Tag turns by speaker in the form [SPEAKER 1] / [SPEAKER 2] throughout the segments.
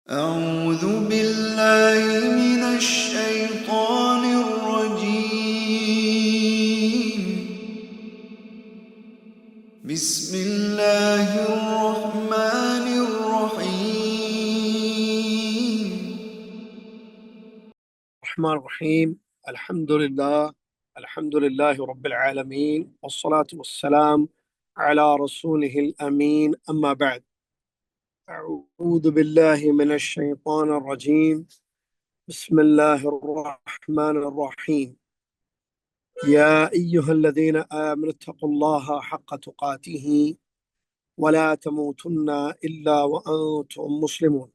[SPEAKER 1] أعوذ بالله من الشيطان الرجيم. بسم الله الرحمن الرحيم.
[SPEAKER 2] الرحمن الرحيم. الحمد لله رب العالمين، والصلاة والسلام على رسوله الأمين، أما بعد. أعوذ بالله من الشيطان الرجيم. بسم الله الرحمن الرحيم. يا أيها الذين آمنوا اتقوا الله حق تقاته ولا تموتن إلا وأنتم مسلمون.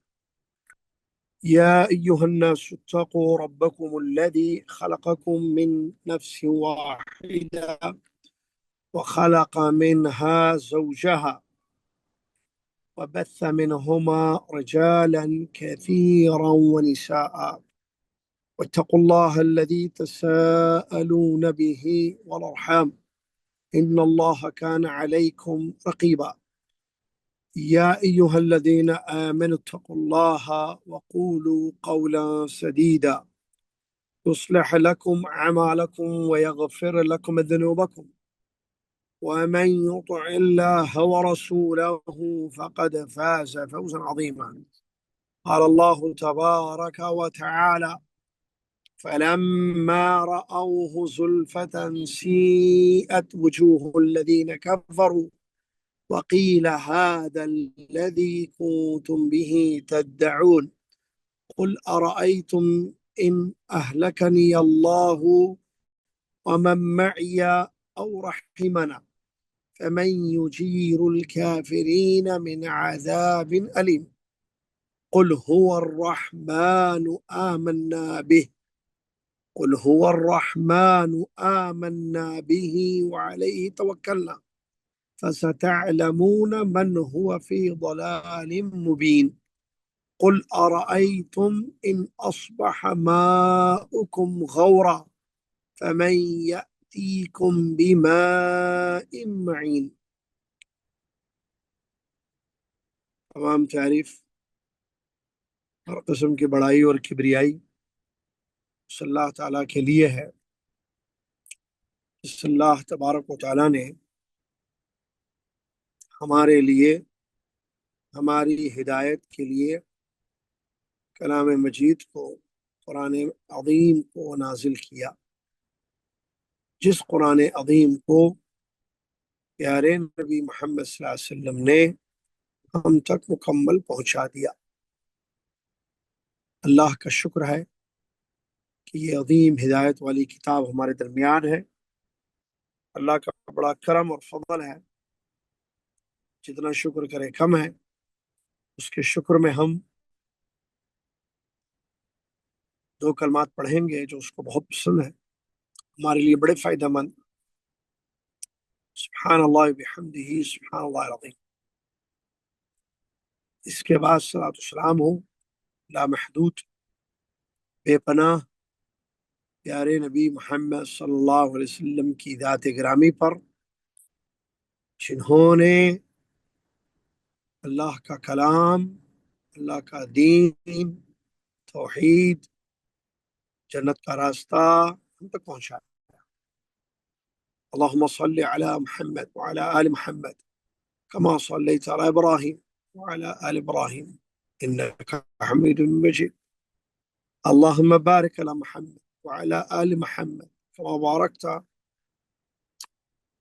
[SPEAKER 2] يا أيها الناس اتقوا ربكم الذي خلقكم من نفس واحدة وخلق منها زوجها وبث منهما رجالا كثيرا ونساء، واتقوا الله الذي تساءلون به والأرحام إن الله كان عليكم رقيبا. يا أيها الذين آمنوا اتقوا الله وقولوا قولا سديدا يصلح لكم أعمالكم ويغفر لكم ذنوبكم، ومن يطع الله ورسوله فقد فاز فوزا عظيما. قال الله تبارك وتعالى: فلما رأوه زلفة سيئت وجوه الذين كفروا وقيل هذا الذي كنتم به تدعون قل أرأيتم إن أهلكني الله ومن معي أو رحمنا فمن يجير الكافرين من عذاب أليم. قل هو الرحمن آمنا به وعليه توكلنا فستعلمون من هو في ضلال مبين. قل أرأيتم إن أصبح ماؤكم غورا فمن يأتيكم بماء معين. تمام تعریف ہر قسم کی بڑائی اور کبریائی اس اللہ تعالیٰ کے لیے ہے، اس اللہ تبارک و تعالیٰ نے ہمارے لیے، ہماری ہدایت کے لیے کلام مجید کو، قرآن عظیم کو نازل کیا، جس قرآن عظیم کو پیارے نبی محمد صلی اللہ علیہ وسلم نے ہم تک مکمل پہنچا دیا۔ اللہ کا شکر ہے کہ یہ عظیم ہدایت والی کتاب ہمارے درمیان ہے۔ اللہ کا بڑا کرم اور فضل ہے، جتنا شکر کرے کم ہے۔ اس کے شکر میں ہم دو کلمات پڑھیں گے جو اس کو بہت پسند ہے، ہمارے لیے بڑے فائدہ مند۔ سبحان اللہ بحمدہ سبحان اللہ العظیم۔ اس کے بعد صلاۃ والسلام ہو لامحدود بے پناہ پیارے نبی محمد صلی اللہ علیہ وسلم کی ذات گرامی پر، جنہوں نے اللہ کا کلام، اللہ کا دین، توحید، جنت کا راستہ ہم تک پہنچایا۔ اللہم صلی علی محمد وعلی آل محمد کما صلیت علی ابراہیم وعلی آل ابراہیم انک حمید مجید۔ اللہم بارک علی محمد وعلی آل محمد کما بارکت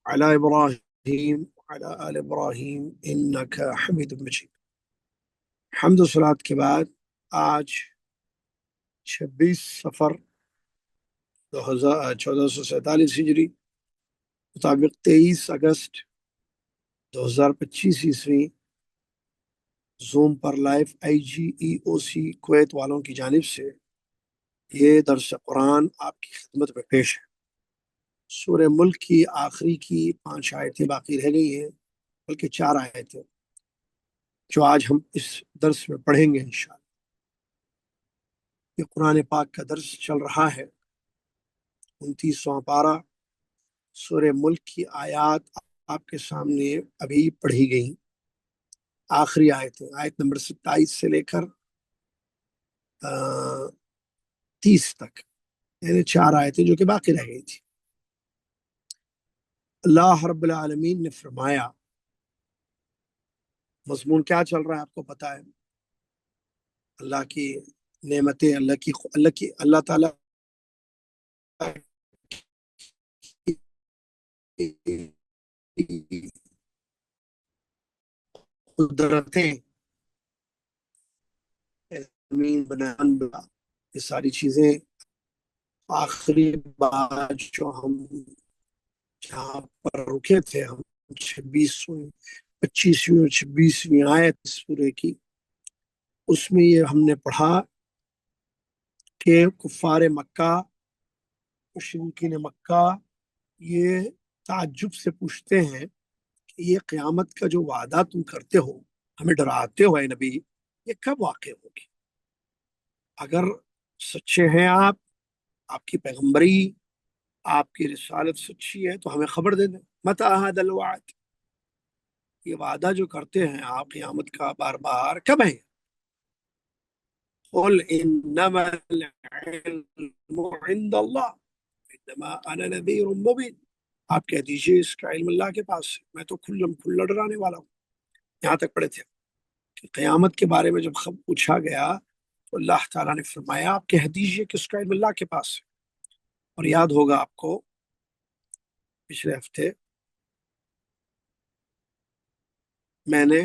[SPEAKER 2] علی ابراہیم وعلی آل ابراہیم انک حمید مجید۔ حمد و صلات کے بعد آج 26 صفر 1447 ہجری مطابق 23 اگست 2025 عیسوی زوم پر لائف IGEOC کویت والوں کی جانب سے یہ درس قرآن آپ کی خدمت میں پیش ہے۔ سورہ ملک کی آخری کی 5 آیتیں باقی رہ گئی ہیں، بلکہ 4 آیتیں جو آج ہم اس درس میں پڑھیں گے انشاءاللہ۔ یہ قرآن پاک کا درس چل رہا ہے، 29واں پارہ سورہ ملک کی آیات آپ کے سامنے ابھی پڑھی گئی، آخری آیت نمبر 27 سے لے کر 30 تک، یعنی 4 آیتیں جو کہ باقی رہ گئی تھی۔ اللہ رب العالمین نے فرمایا، مضمون کیا چل رہا ہے آپ کو پتا ہے، اللہ کی نعمتیں، اللہ تعالیٰ کی قدرتیں، زمین بنا، یہ ساری چیزیں۔ آخری بات جو ہم جہاں پر رکے تھے، ہم 25ویں اور 26ویں آیت اس سورے کی، اس میں یہ ہم نے پڑھا کہ کفار مکہ، مشرکین مکہ یہ تعجب سے پوچھتے ہیں کہ یہ قیامت کا جو وعدہ تم کرتے ہو، ہمیں ڈراتے ہو اے نبی، یہ کب واقع ہوگی؟ اگر سچے ہیں آپ کی پیغمبری، آپ کی رسالت سچی ہے تو ہمیں خبر دے دیں۔ متی ھذا الوعد، یہ وعدہ جو کرتے ہیں آپ قیامت کا بار بار، کب ہے؟ قل انما العلم عند اللہ انما انا نذیر مبین، آپ کہہ دیجئے اس کا علم اللہ کے پاس ہے، میں تو کھلم کھلا ڈرانے والا ہوں۔ یہاں تک پڑھے تھے کہ قیامت کے بارے میں جب پوچھا گیا تو اللہ تعالیٰ نے فرمایا آپ کہہ دیجئے کہ اس کا علم اللہ کے پاس ہے۔ اور یاد ہوگا آپ کو پچھلے ہفتے میں نے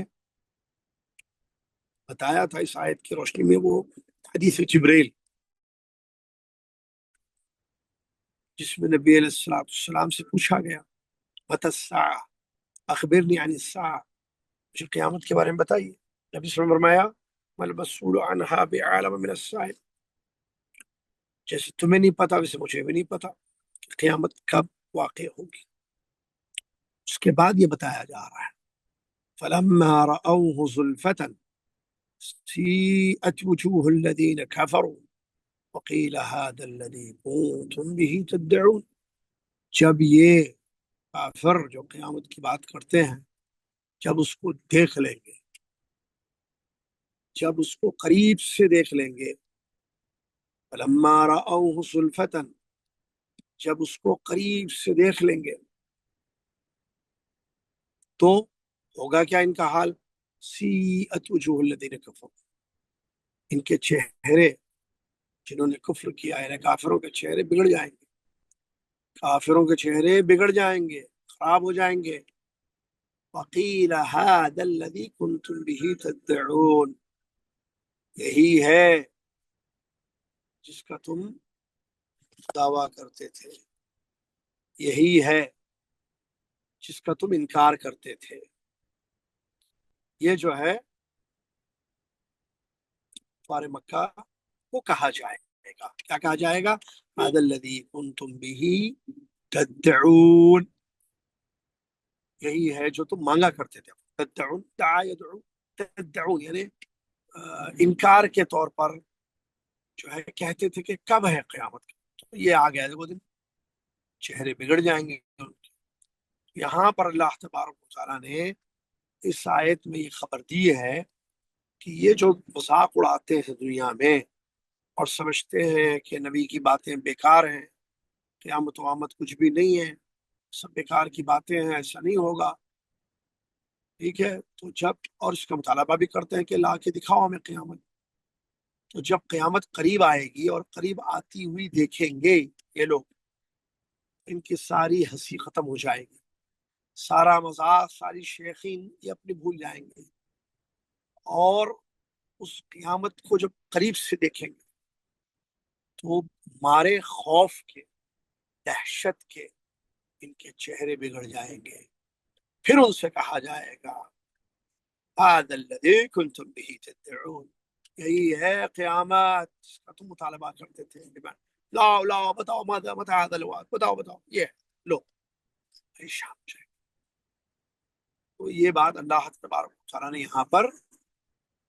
[SPEAKER 2] بتایا تھا اس آیت کی روشنی میں وہ حدیث جبریل جس میں نبی علیہ السلام سے پوچھا گیا متی الساعہ اخبرنی عن الساعہ، مجھے قیامت کے بارے میں بتائیے۔ نبی صلی اللہ علیہ وسلم فرمایا ما المسئول عنہا بعالم من السائل، جیسے تمہیں نہیں پتا ویسے مجھے بھی نہیں پتا کہ قیامت کب واقع ہوگی۔ اس کے بعد یہ بتایا جا رہا ہے فلما رأوه زلفة سیئت وجوہ الذین کفروا وقیل هذا الذی کنتم به تدعون، جب یہ کافر جو قیامت کی بات کرتے ہیں جب اس کو دیکھ لیں گے، جب اس کو قریب سے دیکھ لیں گے، فلما رأوه زلفة، جب اس کو قریب سے دیکھ لیں گے تو ہوگا کیا ان کا حال؟ سیئت وجوہ الذین کفروا، ان کے چہرے جنہوں نے کفر کیا، یعنی کافروں کے چہرے بگڑ جائیں گے، کافروں کے چہرے بگڑ جائیں گے، خراب ہو جائیں گے۔ وقیل هذا الذی کنتم به تدعون، یہی ہے جس کا تم دعویٰ کرتے تھے، یہی ہے جس کا تم انکار کرتے تھے۔ یہ جو ہے کفار مکہ کو کہا جائے گا، کیا کہا جائے گا؟ هذا الذی کنتم به تدعون، یہی ہے جو تم مانگا کرتے تھے۔ تدعون، دعا یدعو، تدعون یعنی انکار کے طور پر جو ہے کہتے تھے کہ کب ہے قیامت کا، تو یہ آ گیا وہ دن، چہرے بگڑ جائیں گے۔ یہاں پر اللہ تبارک و تعالیٰ نے اس آیت میں یہ خبر دی ہے کہ یہ جو مذاق اڑاتے ہیں دنیا میں اور سمجھتے ہیں کہ نبی کی باتیں بیکار ہیں، قیامت وامت کچھ بھی نہیں ہے، سب بیکار کی باتیں ہیں، ایسا نہیں ہوگا، ٹھیک ہے، تو جب اور اس کا مطالبہ بھی کرتے ہیں کہ لا کے دکھاؤ ہمیں قیامت، تو جب قیامت قریب آئے گی اور قریب آتی ہوئی دیکھیں گے یہ لوگ، ان کی ساری ہنسی ختم ہو جائے گی، سارا مذاق، ساری شیخین یہ اپنی بھول جائیں گے، اور اس قیامت کو جب قریب سے دیکھیں گے تو مارے خوف کے، دہشت کے ان کے چہرے بگڑ جائیں گے۔ پھر ان سے کہا جائے گا هذا الذی کنتم به تدعون، یہی ہے قیامت جس کا تم مطالبہ کرتے تھے، لاؤ لاؤ بتاؤ ماذا متی هذا الوعد، بتاؤ یہ لو، پریشان ہو جائے۔ تو یہ بات اللہ تبارک و تعالیٰ نے یہاں پر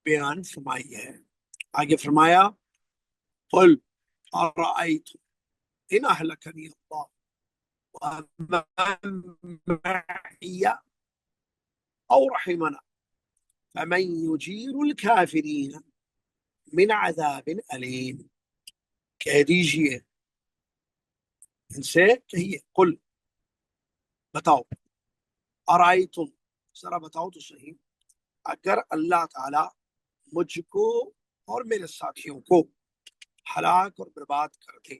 [SPEAKER 2] بیان فرمائی ہے۔ آگے فرمایا قل ارأیتم ان اہلکنی اللہ ومن معی او رحمنا فمن یجیر الکافرین من عذاب علیم، کہہ دیجئے ان سے، کہیے، قل، بتاؤ، ارائیتم، ذرا بتاؤ تو صحیح، اگر اللہ تعالی مجھ کو اور میرے ساتھیوں کو ہلاک اور برباد کر دے،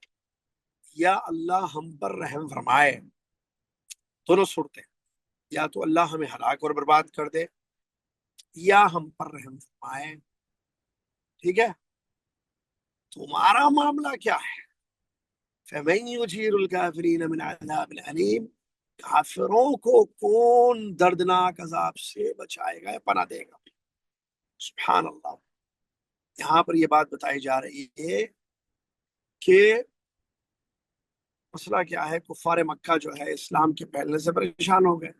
[SPEAKER 2] یا اللہ ہم پر رحم فرمائے، دونوں صورتیں، یا تو اللہ ہمیں ہلاک اور برباد کر دے یا ہم پر رحم فرمائے، ٹھیک ہے، تمہارا معاملہ کیا ہے؟ فَمَن يُجِيرُ الْكَافِرِينَ مِنْ عَذَابٍ أَلِيمٍ، کافروں کو کون دردناک عذاب سے بچائے گا یا پناہ دے گا؟ سبحان اللہ۔ یہاں پر یہ بات بتائی جا رہی ہے کہ مسئلہ کیا ہے، کفار مکہ جو ہے اسلام کے پھیلنے سے پریشان ہو گئے،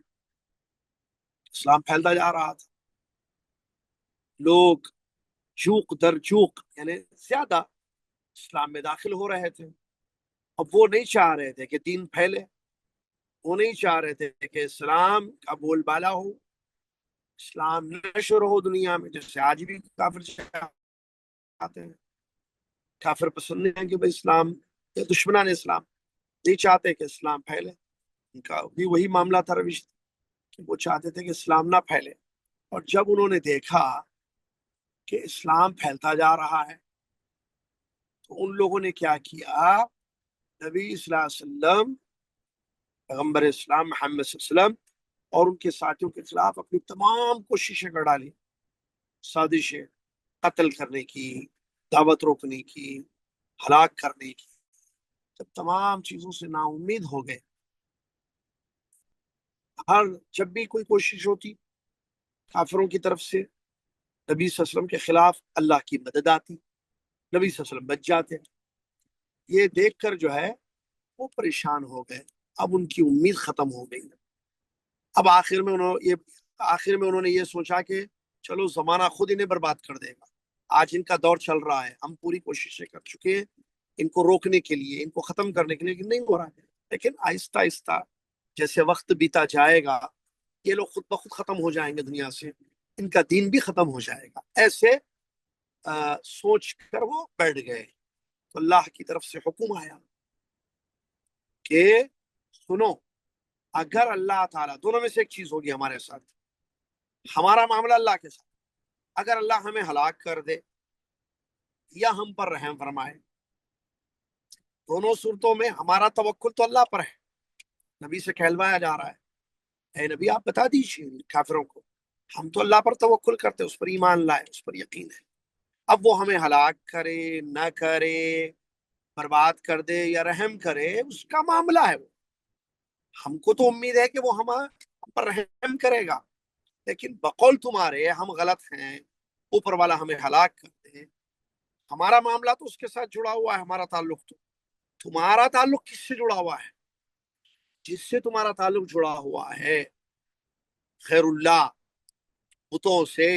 [SPEAKER 2] اسلام پھیلتا جا رہا تھا، لوگ چوق در چوق یعنی زیادہ اسلام میں داخل ہو رہے تھے۔ اب وہ نہیں چاہ رہے تھے کہ دین پھیلے، وہ نہیں چاہ رہے تھے کہ اسلام کا بول بالا ہو، اسلام نشر ہو دنیا میں، جیسے آج بھی کافر چاہتے ہیں، کافر پسند نہیں ہے کہ بھائی اسلام، یا دشمنان اسلام نہیں چاہتے کہ اسلام پھیلے، ان کا بھی وہی معاملہ تھا روش، کہ وہ چاہتے تھے کہ اسلام نہ پھیلے۔ اور جب انہوں نے دیکھا کہ اسلام پھیلتا جا رہا ہے تو ان لوگوں نے کیا کیا، نبی صلی اللہ علیہ وسلم، پیغمبر اسلام محمد صلی اللہ علیہ وسلم اور ان کے ساتھیوں کے خلاف اپنی تمام کوششیں کر ڈالی، سازشیں، قتل کرنے کی، دعوت روکنے کی، ہلاک کرنے کی، جب تمام چیزوں سے نا امید ہو گئے، جب بھی کوئی کوشش ہوتی کافروں کی طرف سے نبی صلی اللہ علیہ وسلم کے خلاف، اللہ کی مدد آتی، نبی صلی اللہ علیہ وسلم بچ جاتے۔ یہ دیکھ کر جو ہے وہ پریشان ہو گئے، اب ان کی امید ختم ہو گئی۔ اب آخر میں انہوں نے یہ سوچا کہ چلو زمانہ خود انہیں برباد کر دے گا، آج ان کا دور چل رہا ہے، ہم پوری کوششیں کر چکے ہیں ان کو روکنے کے لیے، ان کو ختم کرنے کے لیے، لیکن نہیں ہو رہا ہے۔ لیکن آہستہ آہستہ جیسے وقت بیتا جائے گا یہ لوگ خود بخود ختم ہو جائیں گے دنیا سے، ان کا دین بھی ختم ہو جائے گا، ایسے سوچ کر وہ بیٹھ گئے۔ تو اللہ کی طرف سے حکم آیا کہ سنو، اگر اللہ تعالیٰ، دونوں میں سے ایک چیز ہوگی ہمارے ساتھ، ہمارا معاملہ اللہ کے ساتھ، اگر اللہ ہمیں ہلاک کر دے یا ہم پر رحم فرمائے، دونوں صورتوں میں ہمارا توکل تو اللہ پر ہے۔ نبی سے کہلوایا جا رہا ہے، اے نبی آپ بتا دیجیے کافروں کو، ہم تو اللہ پر توکل کرتے، اس پر ایمان لائے، اس پر یقین ہے، اب وہ ہمیں ہلاک کرے نہ کرے، برباد کر دے یا رحم کرے، اس کا معاملہ ہے، وہ ہم کو تو امید ہے کہ وہ ہم پر رحم کرے گا، لیکن بقول تمہارے ہم غلط ہیں، اوپر والا ہمیں ہلاک کر دے، ہمارا معاملہ تو اس کے ساتھ جڑا ہوا ہے، ہمارا تعلق تو، تمہارا تعلق کس سے جڑا ہوا ہے؟ جس سے تمہارا تعلق جڑا ہوا ہے خیر اللہ، بتوں سے،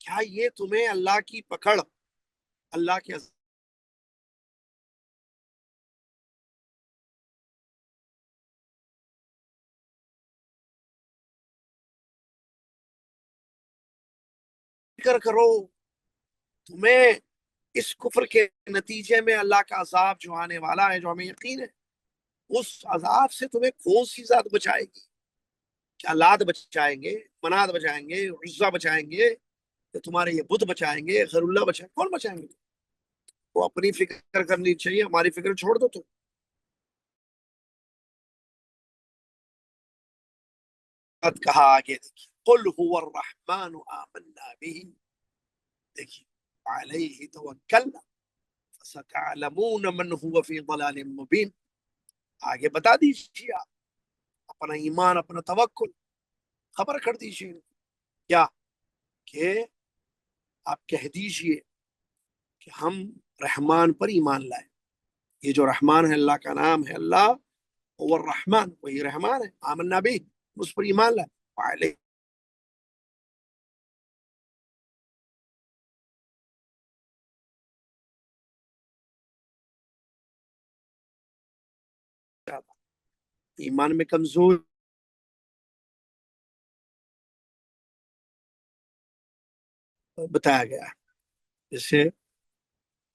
[SPEAKER 2] کیا یہ تمہیں اللہ کی پکڑ، اللہ کے ذکر کرو، تمہیں اس کفر کے نتیجے میں اللہ کا عذاب جو آنے والا ہے، جو ہمیں یقین ہے، اس عذاب سے تمہیں کون سی ذات بچائے گی؟ کیا لات بچائیں گے، منات بچائیں گے، عزا بچائیں گے، کہ تمہارے یہ بت بچائیں گے، غیر اللہ بچائیں گے؟ کون بچائیں گے؟ وہ اپنی فکر کرنی چاہیے، ہماری فکر چھوڑ دو تو کہا آگے دیکھیے، قل هو الرحمن آمنا به، دیکھیے، علیہ توکلنا فستعلمون من هو فی ضلال مبین، آگے بتا دیجیے آپ اپنا ایمان، اپنا توکل خبر کر دیجیے، کیا کہ آپ کہہ دیجئے کہ ہم رحمان پر ایمان لائے، یہ جو رحمان ہے اللہ کا نام ہے، اللہ هو الرحمن، وہی رحمان ہے، آمنا بھی، اس پر ایمان لائے، وعلیہ ایمان میں کمزور بتایا گیا ہے، جیسے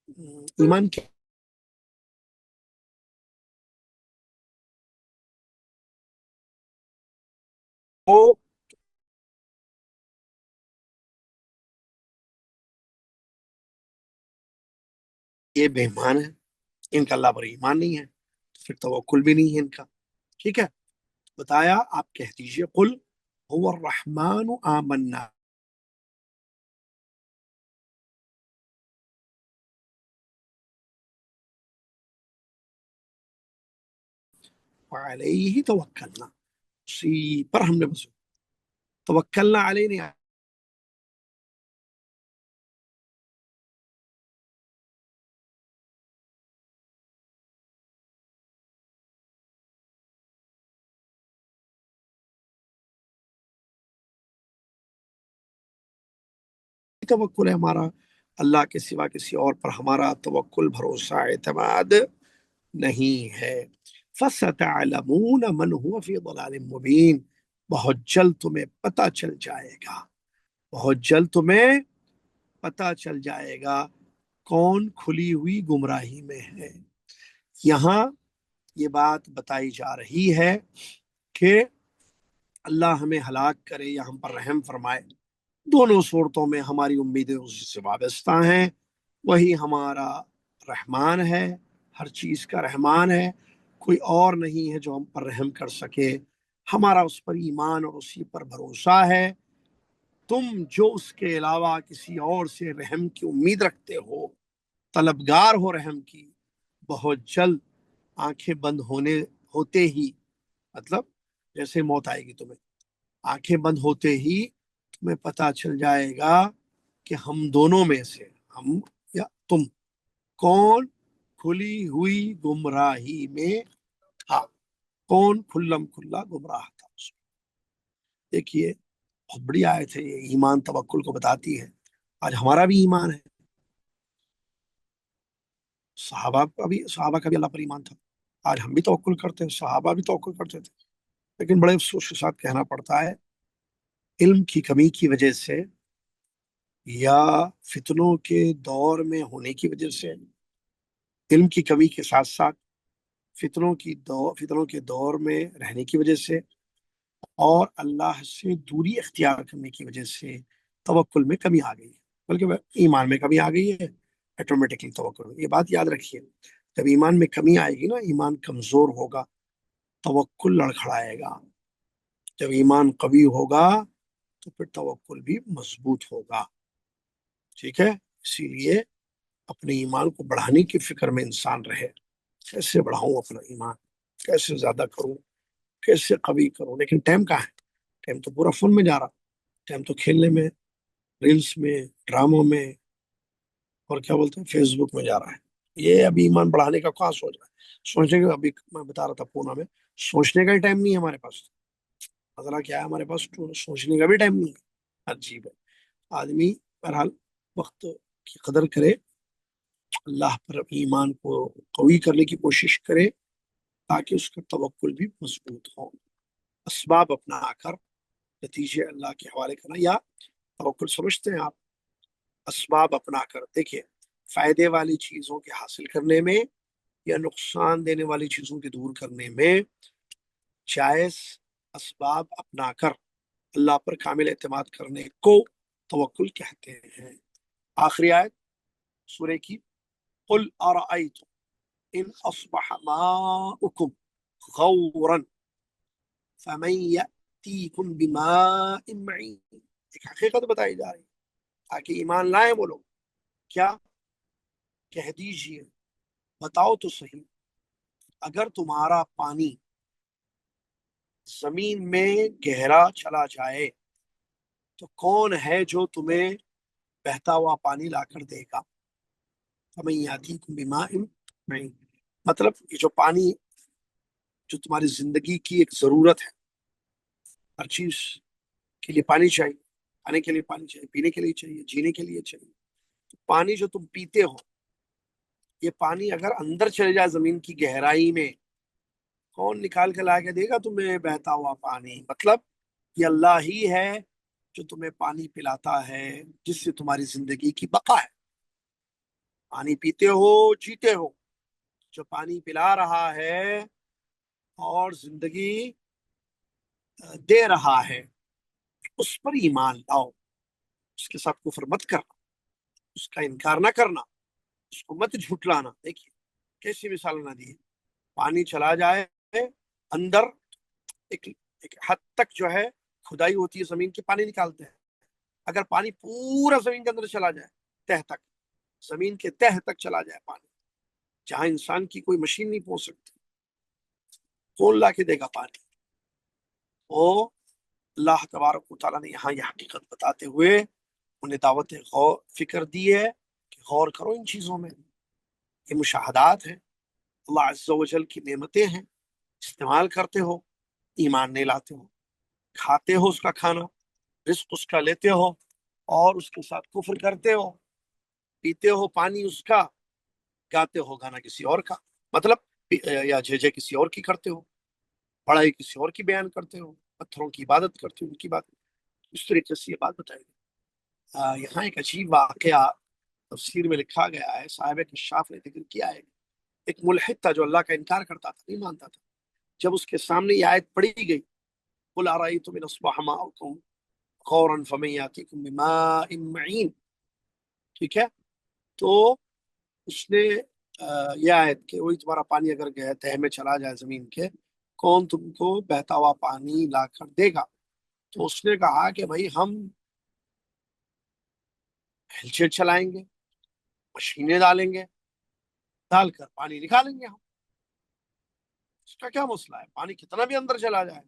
[SPEAKER 2] ایمان کیا ہو؟ یہ بے ایمان ہے، ان کا اللہ پر ایمان نہیں ہے، تو پھر توکل بھی نہیں ہے ان کا. ٹھیک ہے، بتایا آپ کہہ دیجئے قل هو الرحمن آمنا، وعلیہ توکلنا، اسی پر ہم نے بس توکلنا علیہ نہیں توکل ہے ہمارا، اللہ کے سوا کسی اور پر ہمارا توکل، بھروسہ، اعتماد نہیں ہے. فَسَتَعْلَمُونَ مَنْ هُوَ فِي ضَلَالٍ مُبِينٍ، بہت جلد تمہیں پتہ چل جائے گا، بہت جلد تمہیں پتہ چل جائے گا کون کھلی ہوئی گمراہی میں ہے. یہاں یہ بات بتائی جا رہی ہے کہ اللہ ہمیں ہلاک کرے یا ہم پر رحم فرمائے، دونوں صورتوں میں ہماری امیدیں اسی سے وابستہ ہیں. وہی ہمارا رحمان ہے، ہر چیز کا رحمان ہے، کوئی اور نہیں ہے جو ہم پر رحم کر سکے. ہمارا اس پر ایمان اور اسی پر بھروسہ ہے. تم جو اس کے علاوہ کسی اور سے رحم کی امید رکھتے ہو، طلبگار ہو رحم کی، بہت جلد آنکھیں بند ہوتے ہی، مطلب جیسے موت آئے گی تمہیں، آنکھیں بند ہوتے ہی تمہیں پتہ چل جائے گا کہ ہم دونوں میں سے، ہم یا تم، کون کھلی ہوئی گمراہی میں تھا، کون کھلم کھلا گمراہ تھا. دیکھیے بہت بڑی آیت ہے یہ، ایمان توکل کو بتاتی ہے. آج ہمارا بھی ایمان ہے، صحابہ کا بھی اللہ پر ایمان تھا. آج ہم بھی توکل کرتے ہیں، صحابہ بھی توکل کرتے تھے. لیکن بڑے افسوس کے ساتھ کہنا پڑتا ہے، علم کی کمی کی وجہ سے یا فتنوں کے دور میں ہونے کی وجہ سے، علم کی کمی کے ساتھ ساتھ فتنوں کے دور میں رہنے کی وجہ سے اور اللہ سے دوری اختیار کرنے کی وجہ سے توکل میں کمی آ گئی ہے، بلکہ ایمان میں کمی آ گئی ہے آٹومیٹکلی توکل میں. یہ بات یاد رکھیے، جب ایمان میں کمی آئے گی نا، ایمان کمزور ہوگا، توکل لڑکھڑائے گا. جب ایمان قوی ہوگا تو پھر توکل بھی مضبوط ہوگا. ٹھیک ہے، اسی لیے اپنے ایمان کو بڑھانے کی فکر میں انسان رہے، کیسے بڑھاؤں اپنا ایمان، کیسے زیادہ کروں، کیسے قوی کروں. لیکن ٹائم کہاں ہے؟ ٹائم تو پورا فون میں جا رہا، ٹائم تو کھیلنے میں، ریلز میں، ڈراموں میں، اور کیا بولتے ہیں فیس بک میں جا رہا ہے. یہ ابھی ایمان بڑھانے کا کہاں سوچ رہا ہے؟ سوچنے کا، ابھی میں بتا رہا تھا پونا میں، سوچنے کا ہی ٹائم نہیں ہے ہمارے پاس. مسئلہ کیا ہے، ہمارے پاس سوچنے کا بھی ٹائم نہیں ہے. عجیب ہے. آدمی بہرحال وقت کی قدر کرے، اللہ پر ایمان کو قوی کرنے کی کوشش کرے تاکہ اس کا توکل بھی مضبوط ہو. اسباب اپنا کر نتیجے اللہ کے حوالے کرنا، یا توکل سمجھتے ہیں آپ، اسباب اپنا کر. دیکھیے، فائدے والی چیزوں کے حاصل کرنے میں یا نقصان دینے والی چیزوں کے دور کرنے میں جائز اسباب اپنا کر اللہ پر کامل اعتماد کرنے کو توکل کہتے ہیں. آخری آیت سورہ کی، قل ارأیتم ان اصبح ماؤکم غورا فمن یأتیکم بماء معین. ایک حقیقت بتائی جا رہی تاکہ ایمان لائیں وہ لوگ. کیا؟ کہہ دیجئے، بتاؤ تو صحیح، اگر تمہارا پانی زمین میں گہرا چلا جائے تو کون ہے جو تمہیں بہتا ہوا پانی لا کر دے گا؟ فمن یأتیکم بماء معین، مطلب یہ جو پانی، جو تمہاری زندگی کی ایک ضرورت ہے، ہر چیز کے لیے پانی چاہیے، کھانے کے لیے پانی چاہیے، پینے کے لیے چاہیے، جینے کے لیے چاہیے. تو پانی جو تم پیتے ہو، یہ پانی اگر اندر چلے جائے زمین کی گہرائی میں، کون نکال کے لا کے دے گا تمہیں بہتا ہوا پانی؟ مطلب یہ اللہ ہی ہے جو تمہیں پانی پلاتا ہے جس سے تمہاری زندگی کی بقا ہے. پانی پیتے ہو جیتے ہو، جو پانی پلا رہا ہے اور زندگی دے رہا ہے اس پر ایمان لاؤ، اس کے ساتھ کفر مت کرنا، اس کا انکار نہ کرنا، اس کو مت جھٹلانا۔ دیکھیے کیسی مثال نہ دی، پانی چلا جائے اندر، ایک حد تک جو ہے کھدائی ہوتی ہے زمین کی، پانی نکالتے ہیں۔ اگر پانی پورا زمین کے اندر چلا جائے، تہ تک، زمین کے تہ تک چلا جائے پانی، جہاں انسان کی کوئی مشین نہیں پہنچ سکتی، کون لا کے دے گا پانی؟ وہ اللہ تبارک و تعالیٰ نے یہاں یہ حقیقت بتاتے ہوئے انہیں دعوت غور فکر دی ہے کہ غور کرو ان چیزوں میں، یہ مشاہدات ہیں، اللہ عز و جل کی نعمتیں ہیں، استعمال کرتے ہو، ایمان نہیں لاتے ہو، کھاتے ہو اس کا کھانا، رزق اس کا لیتے ہو اور اس کے ساتھ کفر کرتے ہو، پیتے ہو پانی اس کا، گاتے ہو گانا کسی اور کا، مطلب یا جھجے کسی اور کی کرتے ہو، پڑھائی کسی اور کی بیان کرتے ہو، پتھروں کی عبادت کرتے ہو، ان کی بات، اس طریقے سے یہ بات بتائی گئی۔ یہاں ایک عجیب واقعہ تفسیر میں لکھا گیا ہے، صاحب کشاف نے ذکر کیا ہے، ایک ملحد تھا جو اللہ کا انکار کرتا تھا، نہیں مانتا تھا، جب اس کے سامنے یہ آیت پڑھی گئی، قُلْ أَرَأَيْتُمْ إِنْ أَصْبَحَ مَاؤُكُمْ غَوْرًا فَمَن يَأْتِيكُم بِمَاءٍ مَّعِينٍ، ٹھیک ہے، تو اس نے یہ آیت کہ وہی تمہارا پانی اگر گیا تہ میں چلا جائے زمین کے، کون تم کو بہتا ہوا پانی لا کر دے گا؟ تو اس نے کہا کہ بھائی ہم ہلچل چلائیں گے، مشینیں ڈالیں گے، ڈال کر پانی نکالیں گے ہم، اس کا کیا مسئلہ ہے؟ پانی کتنا بھی اندر چلا جائے،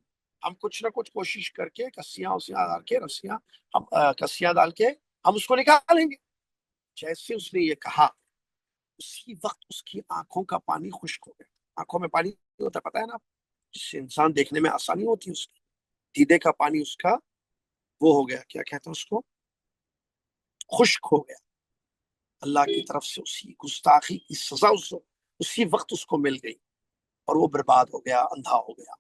[SPEAKER 2] ہم کچھ نہ کچھ کوشش کر کے کسیاں ڈال کے، رسیاں کسیاں ڈال کے ہم اس کو نکالیں گے۔ جیسے اس نے یہ کہا، اسی وقت اس کی آنکھوں کا پانی خشک ہو گیا۔ آنکھوں میں پانی ہوتا ہے، پتہ ہے نا، جس سے انسان دیکھنے میں آسانی ہوتی ہے، اس کی دیدے کا پانی اس کا وہ ہو گیا، کیا کہتے ہیں اس کو، خشک ہو گیا۔ اللہ کی طرف سے اسی گستاخی کی سزا اسی وقت اس کو مل گئی اور وہ برباد ہو گیا، اندھا ہو گیا۔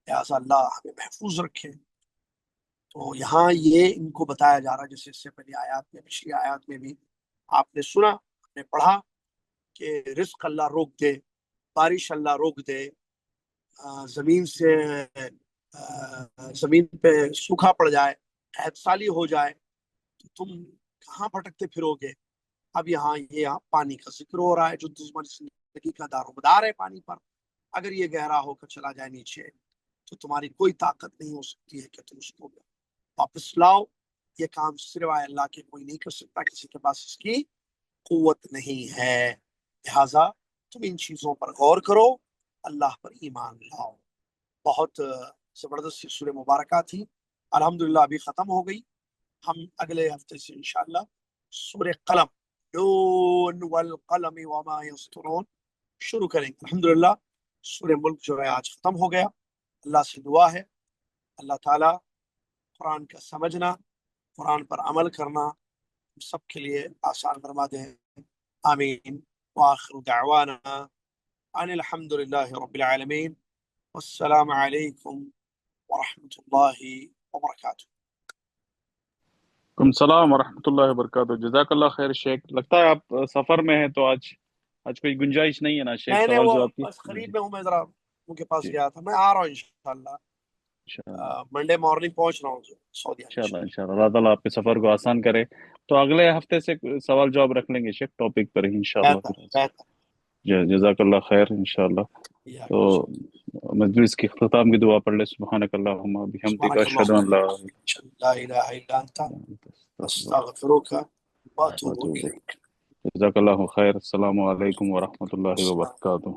[SPEAKER 2] لہٰذا اللہ ہمیں محفوظ رکھے۔ تو یہاں یہ ان کو بتایا جا رہا، جیسے اس سے پہلے آیات میں، پچھلی آیات میں بھی آپ نے سنا، آپ نے پڑھا کہ رزق اللہ روک دے، بارش اللہ روک دے، زمین پہ سوکھا پڑ جائے، قحط سالی ہو جائے، تو تم کہاں بھٹکتے پھرو گے؟ اب یہاں پانی کا ذکر ہو رہا ہے جو تمہاری زندگی کا دار و مدار ہے پانی پر، اگر یہ گہرا ہو کر چلا جائے نیچے تو تمہاری کوئی طاقت نہیں ہو سکتی ہے کہ تم اس کو واپس لاؤ۔ یہ کام سوائے اللہ کے کوئی نہیں کر سکتا، کسی کے پاس اس کی قوت نہیں ہے۔ لہٰذا تم ان چیزوں پر غور کرو، اللہ پر ایمان لاؤ۔ بہت زبردست سی سورہ مبارکہ تھی، الحمدللہ ابھی ختم ہو گئی۔ ہم اگلے ہفتے سے انشاءاللہ سورہ قلم، نون والقلم وما یسطرون شروع کریں گے۔ الحمدللہ سورہ ملک جو ہے آج ختم ہو گیا۔ اللہ سے دعا ہے اللہ تعالیٰ قرآن کا سمجھنا، قرآن پر عمل کرنا ہم سب کے لیے آسان فرما دیں، آمین۔ وآخر دعوانا ان الحمدللہ رب العالمین، والسلام علیکم ورحمۃ اللہ وبرکاتہ۔
[SPEAKER 3] وعلیکم السلام ورحمۃ اللہ وبرکاتہ۔ جزاک اللہ خیر شیخ، لگتا ہے آپ سفر میں ہیں تو آج کوئی گنجائش نہیں ہے نا شیخ
[SPEAKER 2] نہیں
[SPEAKER 3] سوال
[SPEAKER 2] وہ
[SPEAKER 3] جواب کی؟
[SPEAKER 2] بس قریب میں ہوں، میں ذرا ان کے پاس
[SPEAKER 3] جی
[SPEAKER 2] گیا تھا، میں آ رہا ہوں انشاءاللہ،
[SPEAKER 3] انشاءاللہ
[SPEAKER 2] منڈے مارننگ پہنچ رہا ہوں سعودیہ
[SPEAKER 3] انشاءاللہ انشاءاللہ اللہ تعالیٰ آپ کے سفر کو آسان کرے۔ تو اگلے ہفتے سے سوال جواب رکھ لیں گے شیخ، ٹاپک پر ہی انشاءاللہ۔
[SPEAKER 2] بہتر بہتر،
[SPEAKER 3] جزاک اللہ خیر انشاءاللہ۔
[SPEAKER 2] یا
[SPEAKER 3] تو مجلس کی اختتام کی دعا پڑھ لے، سبحانک اللہم بحمدک
[SPEAKER 2] سبحانک
[SPEAKER 3] اشہد
[SPEAKER 2] اللہم
[SPEAKER 3] ان لا
[SPEAKER 2] لا الہ الا انت
[SPEAKER 3] الہ
[SPEAKER 2] استغفرک واتوب
[SPEAKER 3] الا انت۔
[SPEAKER 2] الیک۔
[SPEAKER 3] جزاک اللہ خیر، السلام علیکم ورحمۃ اللہ
[SPEAKER 2] السلام
[SPEAKER 3] وبرکاتہ۔